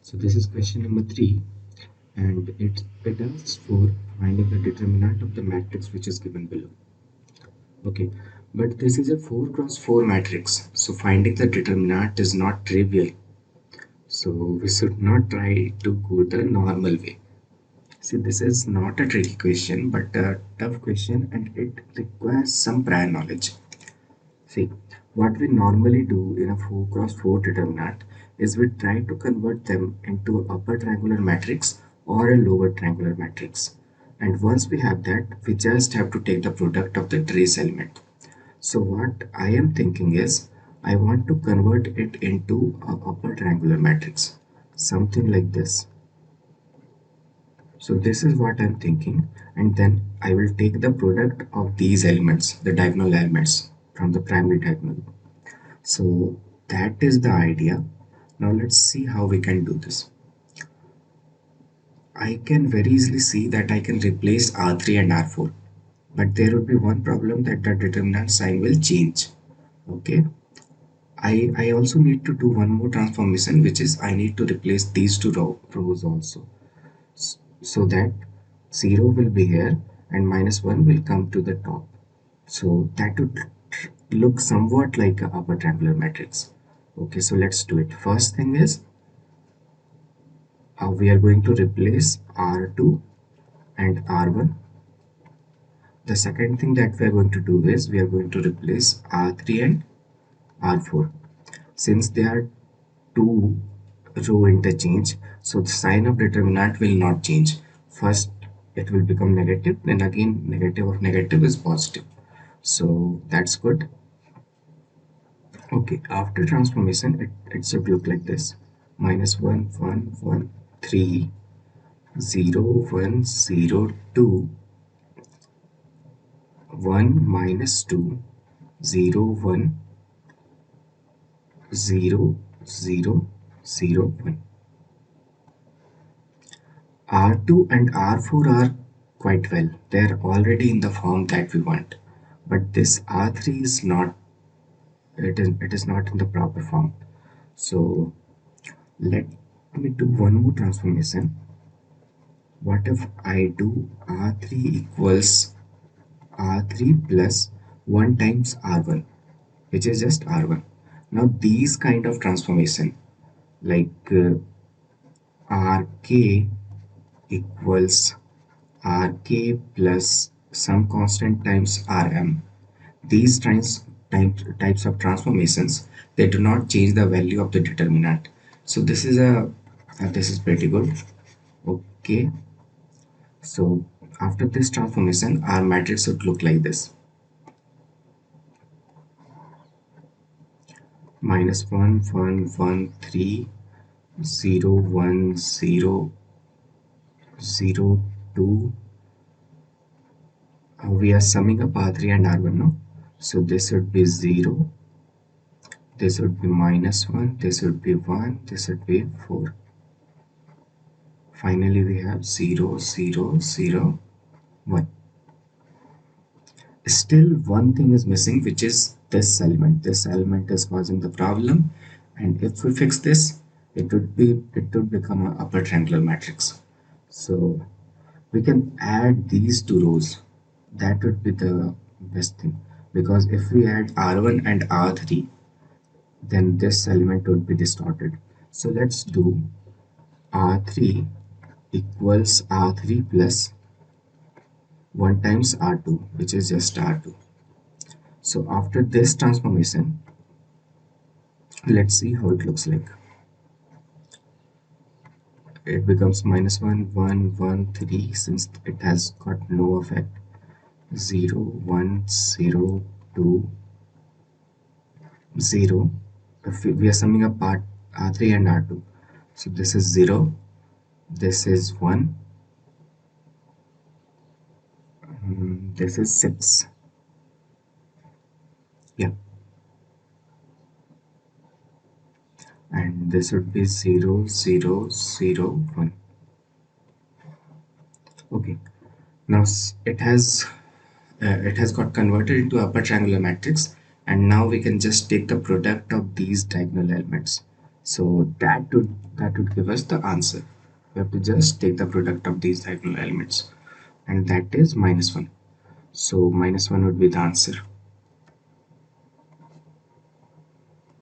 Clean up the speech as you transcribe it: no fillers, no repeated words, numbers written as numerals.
So this is question number 3, and it asks for finding the determinant of the matrix which is given below. Okay, but this is a 4 cross 4 matrix, so finding the determinant is not trivial. So we should not try to go the normal way. See, this is not a tricky question, but a tough question, and it requires some prior knowledge. See, what we normally do in a 4 cross 4 determinant is we try to convert them into an upper triangular matrix or a lower triangular matrix. And once we have that, we just have to take the product of the trace element. So what I am thinking is, I want to convert it into an upper triangular matrix, something like this. So this is what I'm thinking, and then I will take the product of these elements, the diagonal elements from the primary diagonal. So that is the idea. Now let's see how we can do this. I can very easily see that I can replace R3 and R4, but there would be one problem, that the determinant sign will change. Okay. I also need to do one more transformation, which is I need to replace these two rows also, so that 0 will be here and -1 will come to the top. So that would look somewhat like a upper triangular matrix. Okay, so let's do it. First thing is, we are going to replace R2 and R1. The second thing that we are going to do is we are going to replace R3 and R4. Since they are two row interchange, so the sign of determinant will not change. First it will become negative, then again negative of negative is positive. So that's good. Okay, after transformation it should look like this: -1 1 1 3 0 1 0 2 1 -2 0 1 0 0 0 1. R2 and R4 are quite well. They are already in the form that we want. But this R3 is not, it is not in the proper form. So let me do one more transformation. What if I do R3 equals R3 plus 1 times R1, which is just R1. Now these kind of transformation, like RK equals Rk plus some constant times Rm. These types of transformations, they do not change the value of the determinant. So this is pretty good. Okay, so after this transformation, our matrix would look like this: -1 1 1 3 0 1 0 0 2. We are summing up R3 and R1 now. So this would be 0, this would be -1, this would be 1, this would be 4. Finally we have 0 0 0 1. Still one thing is missing, which is this element. This element is causing the problem, and if we fix this, it would become an upper triangular matrix. So we can add these two rows. That would be the best thing, because if we add R1 and R3, then this element would be distorted. So let's do R3 equals R3 plus 1 times R2, which is just R2. So after this transformation, let's see how it looks like. It becomes -1 1 1 3, since it has got no effect. 0 1 0 2 0. If we are summing up part R3 and R2, so this is 0, this is 1, this is 6. Yeah, and this would be 0 0 0 1. Okay, now it has got converted into upper triangular matrix, and now we can just take the product of these diagonal elements. So that would give us the answer. We have to just take the product of these diagonal elements, and that is -1. So -1 would be the answer.